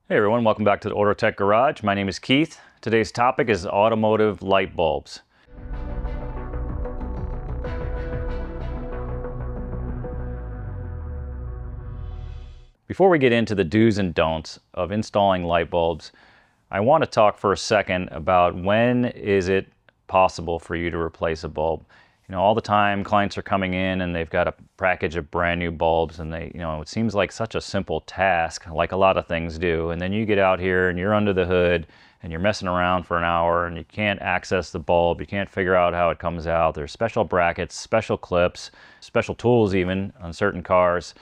Hey everyone, welcome back to the OrtoTech Garage. My name is Keith. Today's topic is automotive light bulbs. Before we get into the do's and don'ts of installing light bulbs, I want to talk for a second about when is it possible for you to replace a bulb. All the time clients are coming in and they've got a package of brand new bulbs and it seems like such a simple task, like a lot of things do. And then you get out here and you're under the hood and you're messing around for an hour and you can't access the bulb. You can't figure out how it comes out. There's special brackets, special clips, special tools even on certain cars.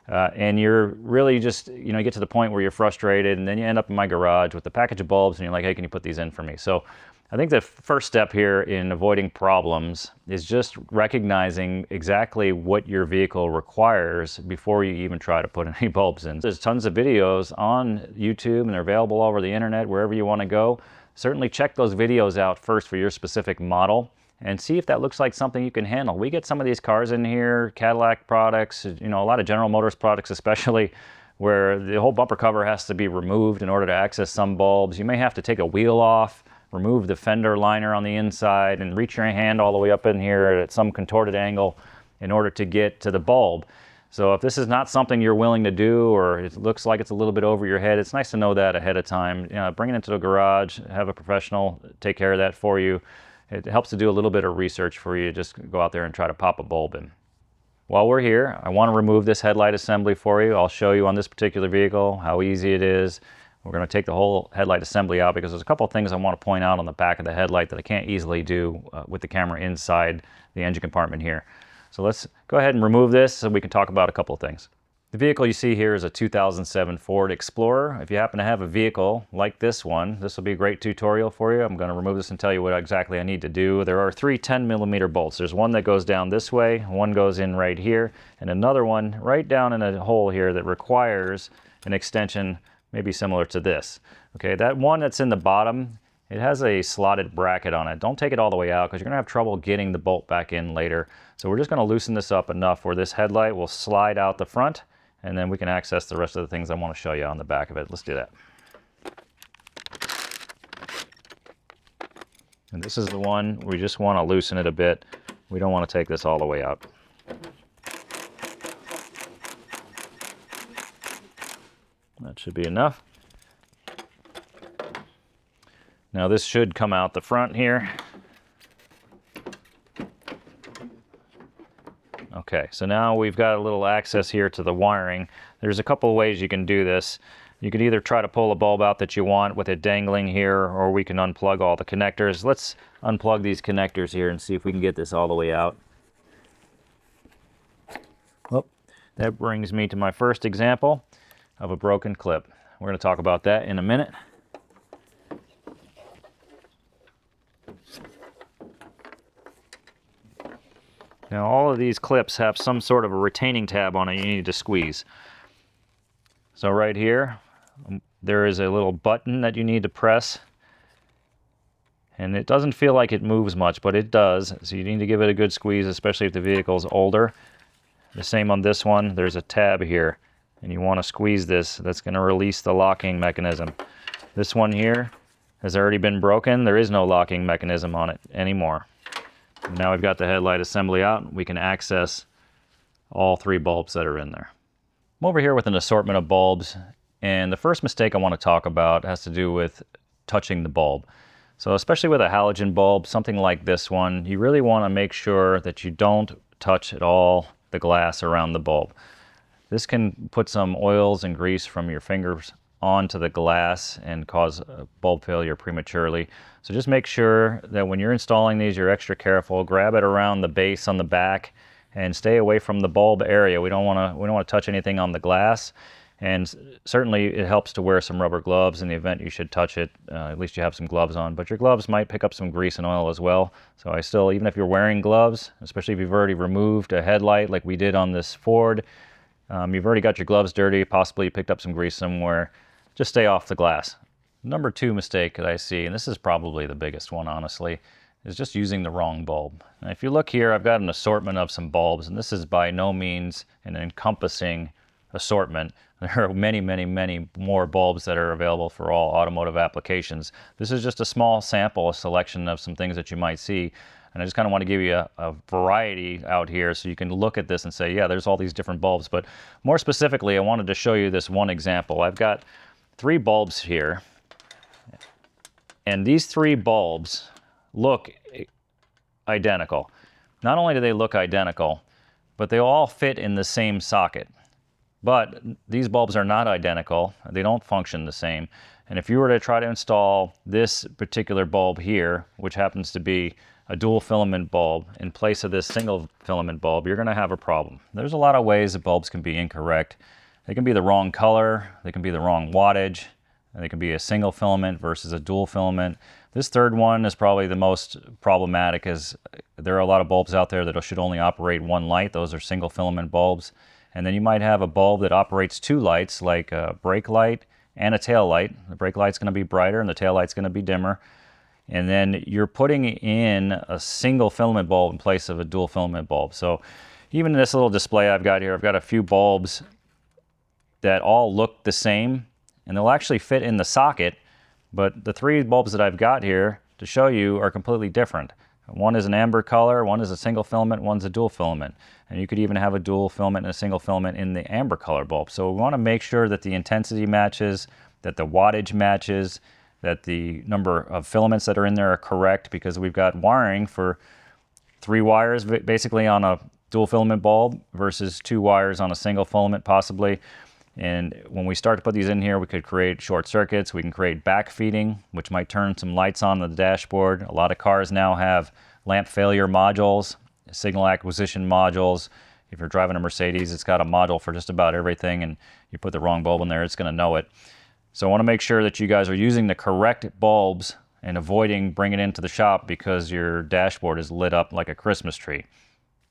And you're really just, you get to the point where you're frustrated and then you end up in my garage with a package of bulbs and you're like, hey, can you put these in for me? So I think the first step here in avoiding problems is just recognizing exactly what your vehicle requires before you even try to put any bulbs in. There's tons of videos on YouTube and they're available all over the internet, wherever you want to go. Certainly check those videos out first for your specific model and see if that looks like something you can handle. We get some of these cars in here, Cadillac products, a lot of General Motors products especially, where the whole bumper cover has to be removed in order to access some bulbs. You may have to take a wheel off, remove the fender liner on the inside, and reach your hand all the way up in here at some contorted angle in order to get to the bulb. So if this is not something you're willing to do, or it looks like it's a little bit over your head, it's nice to know that ahead of time. Bring it into the garage, have a professional take care of that for you. It helps to do a little bit of research for you. Just go out there and try to pop a bulb in. While we're here, I want to remove this headlight assembly for you. I'll show you on this particular vehicle how easy it is. We're going to take the whole headlight assembly out because there's a couple of things I want to point out on the back of the headlight that I can't easily do with the camera inside the engine compartment here. So let's go ahead and remove this so we can talk about a couple of things. The vehicle you see here is a 2007 Ford Explorer. If you happen to have a vehicle like this one, this will be a great tutorial for you. I'm going to remove this and tell you what exactly I need to do. There are three 10mm bolts. There's one that goes down this way, one goes in right here, and another one right down in a hole here that requires an extension maybe similar to this. Okay, that one that's in the bottom, it has a slotted bracket on it. Don't take it all the way out because you're going to have trouble getting the bolt back in later. So we're just going to loosen this up enough where this headlight will slide out the front, and then we can access the rest of the things I want to show you on the back of it. Let's do that. And this is the one we just want to loosen it a bit. We don't want to take this all the way out. That should be enough. Now this should come out the front here. Okay, so now we've got a little access here to the wiring. There's a couple of ways you can do this. You could either try to pull a bulb out that you want with it dangling here, or we can unplug all the connectors. Let's unplug these connectors here and see if we can get this all the way out. Well, that brings me to my first example of a broken clip. We're going to talk about that in a minute. Now all of these clips have some sort of a retaining tab on it you need to squeeze. So right here, there is a little button that you need to press. And it doesn't feel like it moves much, but it does. So you need to give it a good squeeze, especially if the vehicle's older. The same on this one, there's a tab here. And you want to squeeze this. That's going to release the locking mechanism. This one here has already been broken. There is no locking mechanism on it anymore. And now we've got the headlight assembly out. We can access all three bulbs that are in there. I'm over here with an assortment of bulbs. And the first mistake I want to talk about has to do with touching the bulb. So especially with a halogen bulb, something like this one, you really want to make sure that you don't touch at all the glass around the bulb. This can put some oils and grease from your fingers onto the glass and cause bulb failure prematurely. So just make sure that when you're installing these, you're extra careful. Grab it around the base on the back and stay away from the bulb area. We don't want to touch anything on the glass. And certainly it helps to wear some rubber gloves in the event you should touch it. At least you have some gloves on, but your gloves might pick up some grease and oil as well. So I still, even if you're wearing gloves, especially if you've already removed a headlight like we did on this Ford, you've already got your gloves dirty, possibly you picked up some grease somewhere, just stay off the glass. Number two mistake that I see, and this is probably the biggest one honestly, is just using the wrong bulb. Now if you look here, I've got an assortment of some bulbs, and this is by no means an encompassing assortment. There are many, many, many more bulbs that are available for all automotive applications. This is just a small sample, a selection of some things that you might see. And I just kind of want to give you a variety out here so you can look at this and say, yeah, there's all these different bulbs. But more specifically, I wanted to show you this one example. I've got 3 bulbs here. And these 3 bulbs look identical. Not only do they look identical, but they all fit in the same socket. But these bulbs are not identical. They don't function the same. And if you were to try to install this particular bulb here, which happens to be a dual filament bulb, in place of this single filament bulb, you're going to have a problem. There's a lot of ways that bulbs can be incorrect. They can be the wrong color, they can be the wrong wattage, and they can be a single filament versus a dual filament. This third one is probably the most problematic, as there are a lot of bulbs out there that should only operate one light. Those are single filament bulbs. And then you might have a bulb that operates 2 lights, like a brake light and a tail light. The brake light's going to be brighter and the tail light's going to be dimmer. And then you're putting in a single filament bulb in place of a dual filament bulb. So even in this little display I've got here, I've got a few bulbs that all look the same, and they'll actually fit in the socket. But the 3 bulbs that I've got here to show you are completely different. One is an amber color, one is a single filament, one's a dual filament. And you could even have a dual filament and a single filament in the amber color bulb. So we want to make sure that the intensity matches, that the wattage matches, that the number of filaments that are in there are correct, because we've got wiring for 3 wires basically on a dual filament bulb versus 2 wires on a single filament possibly. And when we start to put these in here, we could create short circuits. We can create backfeeding, which might turn some lights on the dashboard. A lot of cars now have lamp failure modules, signal acquisition modules. If you're driving a Mercedes, it's got a module for just about everything, and you put the wrong bulb in there, it's going to know it. So I want to make sure that you guys are using the correct bulbs and avoiding bringing it into the shop because your dashboard is lit up like a Christmas tree.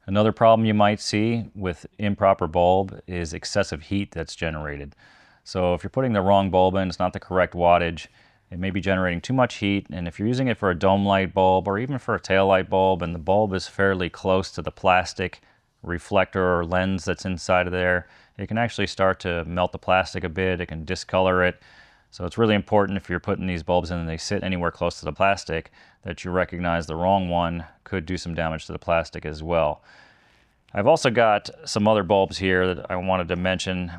Another problem you might see with improper bulb is excessive heat that's generated. So if you're putting the wrong bulb in, it's not the correct wattage, it may be generating too much heat. And if you're using it for a dome light bulb or even for a tail light bulb, and the bulb is fairly close to the plastic reflector or lens that's inside of there, it can actually start to melt the plastic a bit, it can discolor it. So it's really important, if you're putting these bulbs in and they sit anywhere close to the plastic, that you recognize the wrong one could do some damage to the plastic as well. I've also got some other bulbs here that I wanted to mention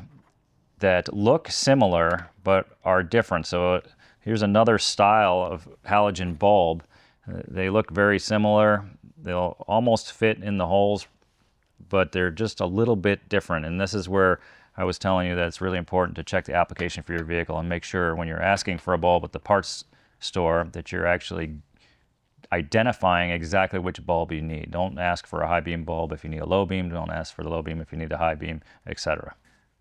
that look similar but are different. So here's another style of halogen bulb. They look very similar. They'll almost fit in the holes, but they're just a little bit different. And this is where I was telling you that it's really important to check the application for your vehicle and make sure when you're asking for a bulb at the parts store that you're actually identifying exactly which bulb you need. Don't ask for a high beam bulb if you need a low beam. Don't ask for the low beam if you need a high beam, etc.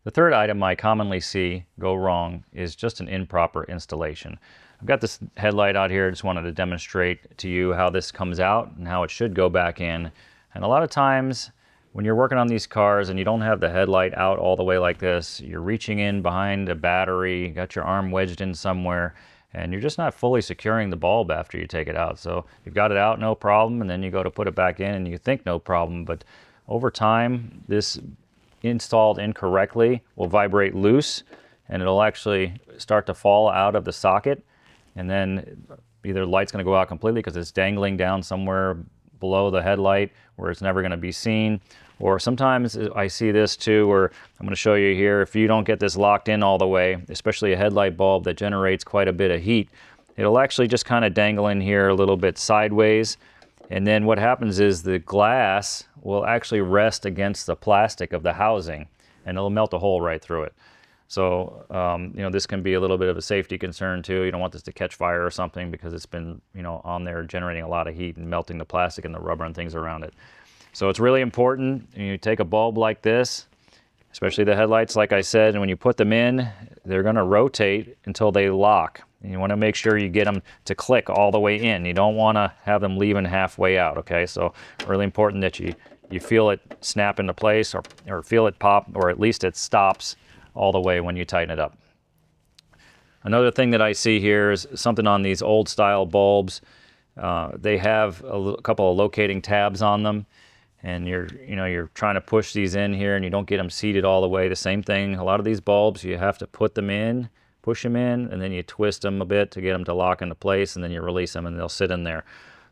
The third item I commonly see go wrong is just an improper installation. I've got this headlight out here. I just wanted to demonstrate to you how this comes out and how it should go back in. And a lot of times when you're working on these cars and you don't have the headlight out all the way like this, you're reaching in behind a battery, you got your arm wedged in somewhere, and you're just not fully securing the bulb after you take it out. So you've got it out, no problem, and then you go to put it back in and you think no problem, but over time this installed incorrectly will vibrate loose and it'll actually start to fall out of the socket, and then either the light's going to go out completely because it's dangling down somewhere below the headlight where it's never going to be seen. Or sometimes I see this too, where I'm going to show you here, if you don't get this locked in all the way, especially a headlight bulb that generates quite a bit of heat, it'll actually just kind of dangle in here a little bit sideways. And then what happens is the glass will actually rest against the plastic of the housing and it'll melt a hole right through it. So, you know, this can be a little bit of a safety concern too. You don't want this to catch fire or something because it's been, you know, on there generating a lot of heat and melting the plastic and the rubber and things around it. So it's really important, you take a bulb like this, especially the headlights, like I said, and when you put them in, they're going to rotate until they lock. And you want to make sure you get them to click all the way in. You don't want to have them leaving halfway out, okay? So really important that you feel it snap into place or feel it pop, or at least it stops all the way when you tighten it up. Another thing that I see here is something on these old style bulbs. They have a couple of locating tabs on them. and you're trying to push these in here and you don't get them seated all the way. The same thing, a lot of these bulbs, you have to put them in, push them in, and then you twist them a bit to get them to lock into place, and then you release them and they'll sit in there.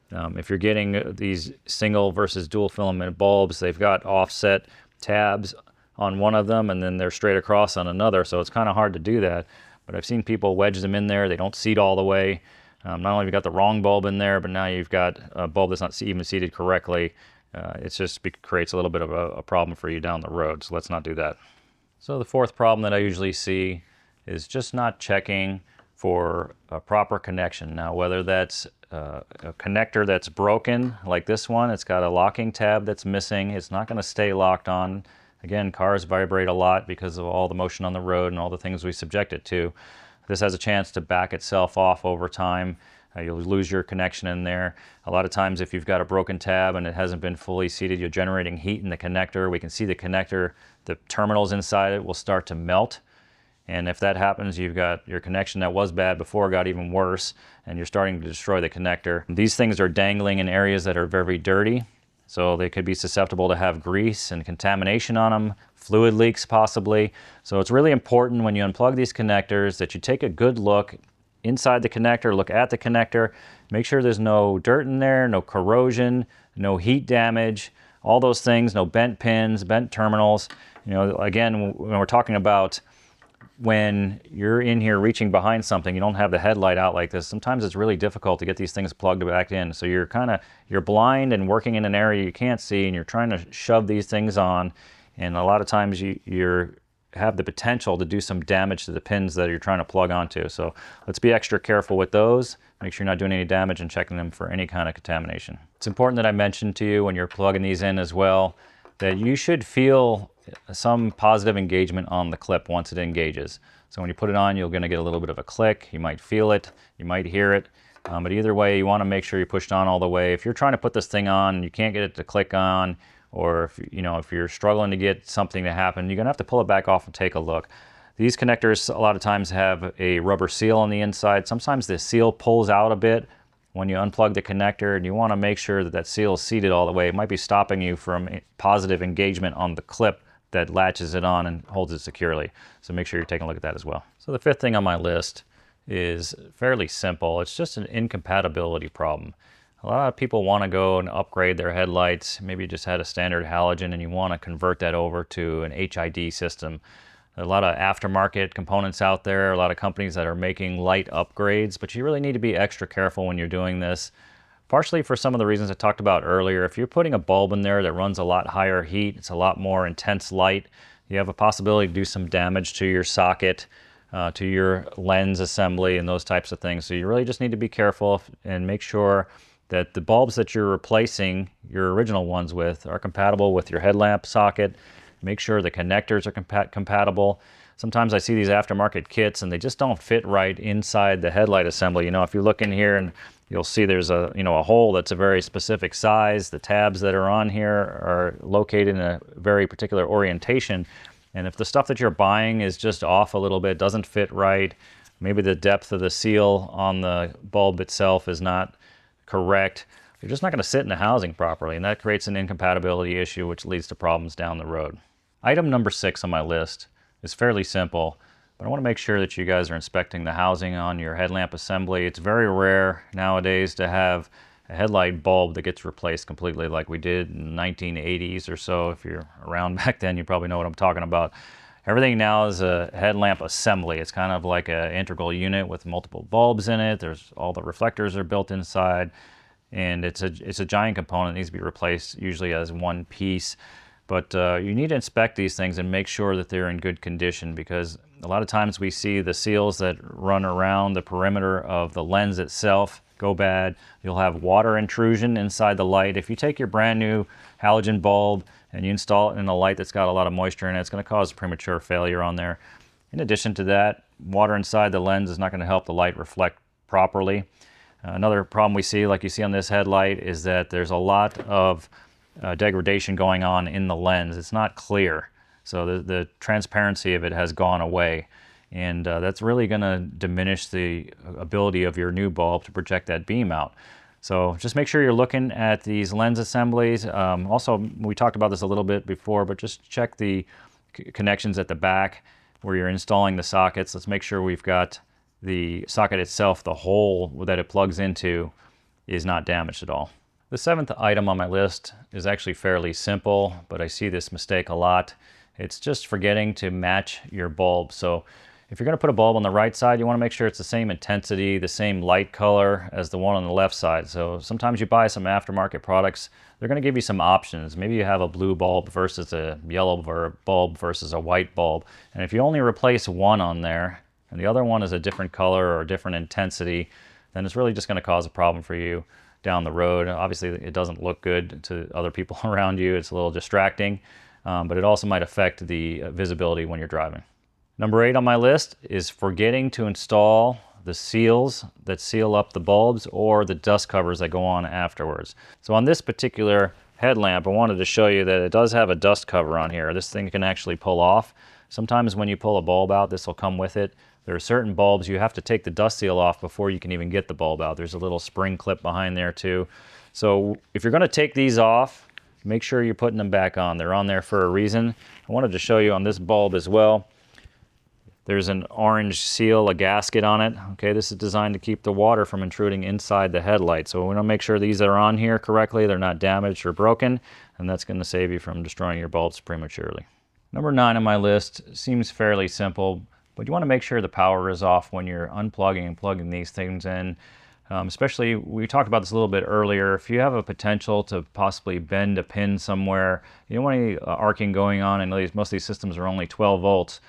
If you're getting these single versus dual filament bulbs, they've got offset tabs on one of them and then they're straight across on another, so it's kind of hard to do that. But I've seen people wedge them in there, they don't seat all the way. Not only have you got the wrong bulb in there, but now you've got a bulb that's not even seated correctly. It just creates a little bit of a problem for you down the road, so let's not do that. So the fourth problem that I usually see is just not checking for a proper connection. Now, whether that's a connector that's broken, like this one, it's got a locking tab that's missing, it's not going to stay locked on. Again, cars vibrate a lot because of all the motion on the road and all the things we subject it to. This has a chance to back itself off over time. You'll lose your connection in there. A lot of times if you've got a broken tab and it hasn't been fully seated, you're generating heat in the connector. We can see the connector, the terminals inside it will start to melt. And if that happens, you've got your connection that was bad before got even worse, and you're starting to destroy the connector. These things are dangling in areas that are very dirty, so they could be susceptible to have grease and contamination on them, fluid leaks possibly. So it's really important when you unplug these connectors that you take a good look inside the connector, look at the connector, make sure there's no dirt in there, no corrosion, no heat damage, all those things, no bent pins, bent terminals. Again, when we're talking about when you're in here reaching behind something, you don't have the headlight out like this, sometimes it's really difficult to get these things plugged back in. So you're blind and working in an area you can't see, and you're trying to shove these things on, and a lot of times you have the potential to do some damage to the pins that you're trying to plug onto. So let's be extra careful with those, make sure you're not doing any damage and checking them for any kind of contamination. It's important that I mention to you when you're plugging these in as well, that you should feel some positive engagement on the clip once it engages. So when you put it on, you're going to get a little bit of a click. You might feel it, you might hear it, but either way, you want to make sure you push it on all the way. If you're trying to put this thing on and you can't get it to click on, or if you're struggling to get something to happen, you're going to have to pull it back off and take a look. These connectors a lot of times have a rubber seal on the inside. Sometimes the seal pulls out a bit when you unplug the connector, and you want to make sure that that seal is seated all the way. It might be stopping you from positive engagement on the clip that latches it on and holds it securely. So make sure you're taking a look at that as well. So the fifth thing on my list is fairly simple. It's just an incompatibility problem. A lot of people want to go and upgrade their headlights. Maybe you just had a standard halogen and you want to convert that over to an HID system. A lot of aftermarket components out there, a lot of companies that are making light upgrades, but you really need to be extra careful when you're doing this. Partially for some of the reasons I talked about earlier. If you're putting a bulb in there that runs a lot higher heat, it's a lot more intense light, you have a possibility to do some damage to your socket, to your lens assembly and those types of things. So you really just need to be careful and make sure that the bulbs that you're replacing your original ones with are compatible with your headlamp socket. Make sure the connectors are compatible. Sometimes I see these aftermarket kits and they just don't fit right inside the headlight assembly. If you look in here and you'll see there's a hole that's a very specific size. The tabs that are on here are located in a very particular orientation. And if the stuff that you're buying is just off a little bit, doesn't fit right, maybe the depth of the seal on the bulb itself is not correct, you're just not going to sit in the housing properly, and that creates an incompatibility issue, which leads to problems down the road. Item number 6 on my list is fairly simple, but I want to make sure that you guys are inspecting the housing on your headlamp assembly. It's very rare nowadays to have a headlight bulb that gets replaced completely like we did in the 1980s or so. If you're around back then, you probably know what I'm talking about. Everything now is a headlamp assembly. It's kind of like an integral unit with multiple bulbs in it. There's all the reflectors are built inside, and it's a giant component. It needs to be replaced usually as one piece. But you need to inspect these things and make sure that they're in good condition, because a lot of times we see the seals that run around the perimeter of the lens itself go bad. You'll have water intrusion inside the light. If you take your brand new halogen bulb and you install it in a light that's got a lot of moisture in it, it's going to cause premature failure on there. In addition to that, water inside the lens is not going to help the light reflect properly. Another problem we see, like you see on this headlight, is that there's a lot of degradation going on in the lens. It's not clear, so the transparency of it has gone away, and that's really going to diminish the ability of your new bulb to project that beam out. So just make sure you're looking at these lens assemblies. Also, we talked about this a little bit before, but just check the connections at the back where you're installing the sockets. Let's make sure we've got the socket itself, the hole that it plugs into, is not damaged at all. The seventh item on my list is actually fairly simple, but I see this mistake a lot. It's just forgetting to match your bulb. So if you're going to put a bulb on the right side, you want to make sure it's the same intensity, the same light color as the one on the left side. So sometimes you buy some aftermarket products, they're going to give you some options. Maybe you have a blue bulb versus a yellow bulb versus a white bulb. And if you only replace one on there and the other one is a different color or a different intensity, then it's really just going to cause a problem for you down the road. Obviously, it doesn't look good to other people around you. It's a little distracting, but it also might affect the visibility when you're driving. Number 8 on my list is forgetting to install the seals that seal up the bulbs or the dust covers that go on afterwards. So on this particular headlamp, I wanted to show you that it does have a dust cover on here. This thing can actually pull off. Sometimes when you pull a bulb out, this will come with it. There are certain bulbs you have to take the dust seal off before you can even get the bulb out. There's a little spring clip behind there too. So if you're going to take these off, make sure you're putting them back on. They're on there for a reason. I wanted to show you on this bulb as well. There's an orange seal, a gasket on it. Okay, this is designed to keep the water from intruding inside the headlight. So we want to make sure these are on here correctly, they're not damaged or broken, and that's going to save you from destroying your bulbs prematurely. Number 9 on my list seems fairly simple, but you want to make sure the power is off when you're unplugging and plugging these things in. Especially, we talked about this a little bit earlier, if you have a potential to possibly bend a pin somewhere, you don't want any arcing going on, and most of these systems are only 12 volts.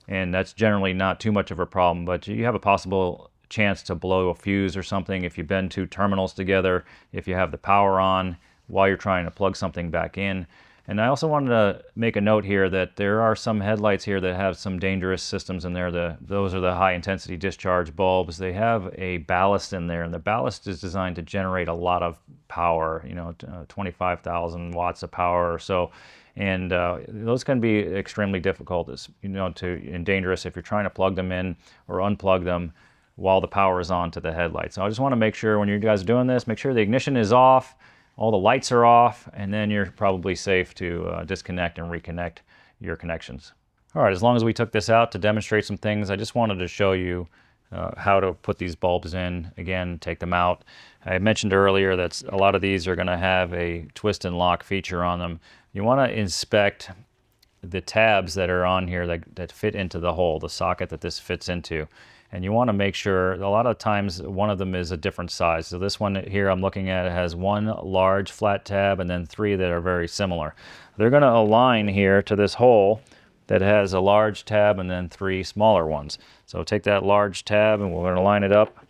And that's generally not too much of a problem, but you have a possible chance to blow a fuse or something if you bend two terminals together, if you have the power on while you're trying to plug something back in. And I also wanted to make a note here that there are some headlights here that have some dangerous systems in there. Those are the high intensity discharge bulbs. They have a ballast in there, and the ballast is designed to generate a lot of power, 25,000 watts of power or so. And those can be extremely difficult, and dangerous if you're trying to plug them in or unplug them while the power is on to the headlight. So I just want to make sure when you guys are doing this, make sure the ignition is off, all the lights are off, and then you're probably safe to disconnect and reconnect your connections. All right, as long as we took this out to demonstrate some things, I just wanted to show you how to put these bulbs in. Again, take them out. I mentioned earlier that a lot of these are going to have a twist and lock feature on them. You want to inspect the tabs that are on here that fit into the hole, the socket that this fits into. And you want to make sure, a lot of times one of them is a different size. So this one here I'm looking at, it has one large flat tab and then 3 that are very similar. They're going to align here to this hole that has a large tab and then 3 smaller ones. So take that large tab and we're going to line it up,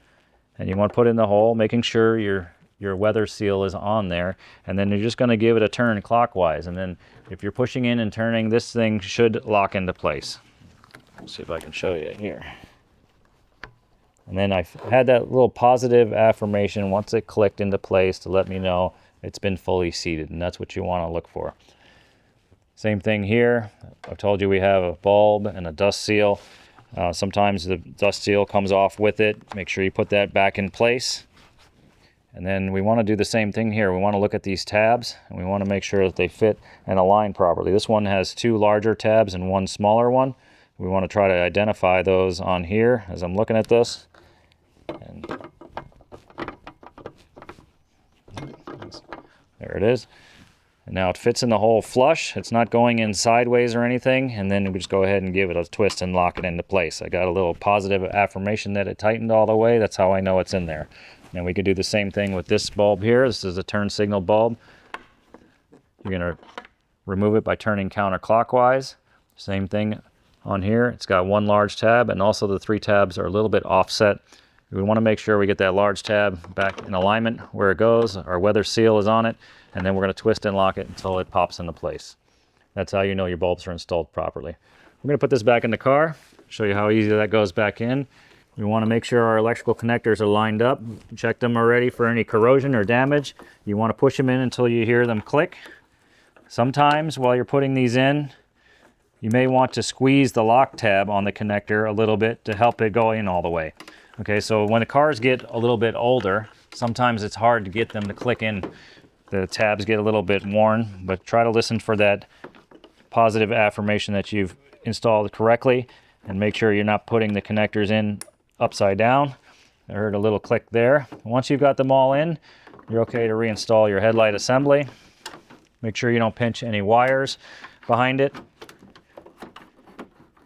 and you want to put it in the hole, making sure your weather seal is on there, and then you're just going to give it a turn clockwise, and then if you're pushing in and turning, this thing should lock into place. Let's see if I can show you here. And then I've had that little positive affirmation once it clicked into place to let me know it's been fully seated, and that's what you want to look for. Same thing here. I've told you we have a bulb and a dust seal. Sometimes the dust seal comes off with it. Make sure you put that back in place. And then we want to do the same thing here. We want to look at these tabs, and we want to make sure that they fit and align properly. This one has 2 larger tabs and 1 smaller one. We want to try to identify those on here as I'm looking at this. And there it is. And now it fits in the hole flush. It's not going in sideways or anything. And then we just go ahead and give it a twist and lock it into place. I got a little positive affirmation that it tightened all the way. That's how I know it's in there. And we could do the same thing with this bulb here. This is a turn signal bulb. You're going to remove it by turning counterclockwise. Same thing on here. It's got 1 large tab, and also the 3 tabs are a little bit offset. We want to make sure we get that large tab back in alignment where it goes. Our weather seal is on it, and then we're going to twist and lock it until it pops into place. That's how you know your bulbs are installed properly. We're going to put this back in the car, show you how easy that goes back in. We want to make sure our electrical connectors are lined up. Check them already for any corrosion or damage. You want to push them in until you hear them click. Sometimes while you're putting these in, you may want to squeeze the lock tab on the connector a little bit to help it go in all the way. Okay, so when the cars get a little bit older, Sometimes it's hard to get them to click in. The tabs get a little bit worn, but try to listen for that positive affirmation that you've installed correctly, and make sure you're not putting the connectors in upside down. I heard a little click there. Once you've got them all in, you're okay to reinstall your headlight assembly. Make sure you don't pinch any wires behind it,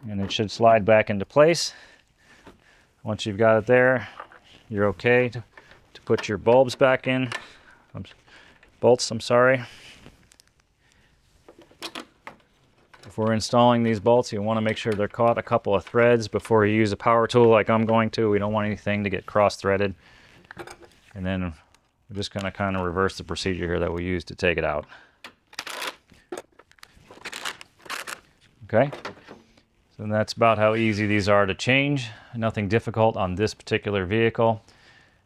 and it should slide back into place. Once you've got it there, you're okay to put your bulbs back in. Bolts, I'm sorry. Before installing these bolts, you want to make sure they're caught a couple of threads before you use a power tool like I'm going to. We don't want anything to get cross-threaded. And then we're just going to kind of reverse the procedure here that we used to take it out. Okay, so that's about how easy these are to change. Nothing difficult on this particular vehicle.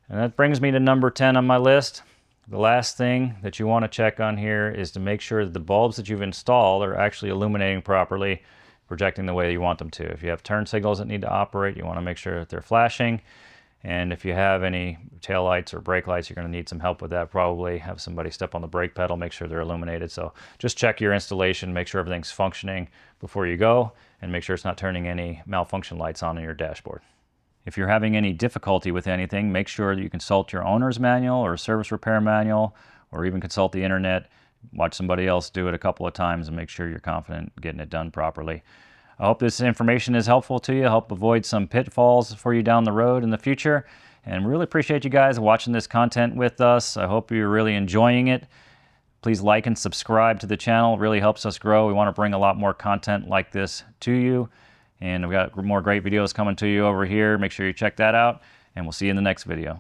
And that brings me to number 10 on my list. The last thing that you want to check on here is to make sure that the bulbs that you've installed are actually illuminating properly, projecting the way you want them to. If you have turn signals that need to operate, you want to make sure that they're flashing. And if you have any tail lights or brake lights, you're going to need some help with that. Probably have somebody step on the brake pedal, make sure they're illuminated. So just check your installation, make sure everything's functioning before you go, and make sure it's not turning any malfunction lights on in your dashboard. If you're having any difficulty with anything, make sure that you consult your owner's manual or service repair manual, or even consult the internet. Watch somebody else do it a couple of times and make sure you're confident getting it done properly. I hope this information is helpful to you. Help avoid some pitfalls for you down the road in the future. And really appreciate you guys watching this content with us. I hope you're really enjoying it. Please like and subscribe to the channel. It really helps us grow. We want to bring a lot more content like this to you. And we've got more great videos coming to you over here. Make sure you check that out. And we'll see you in the next video.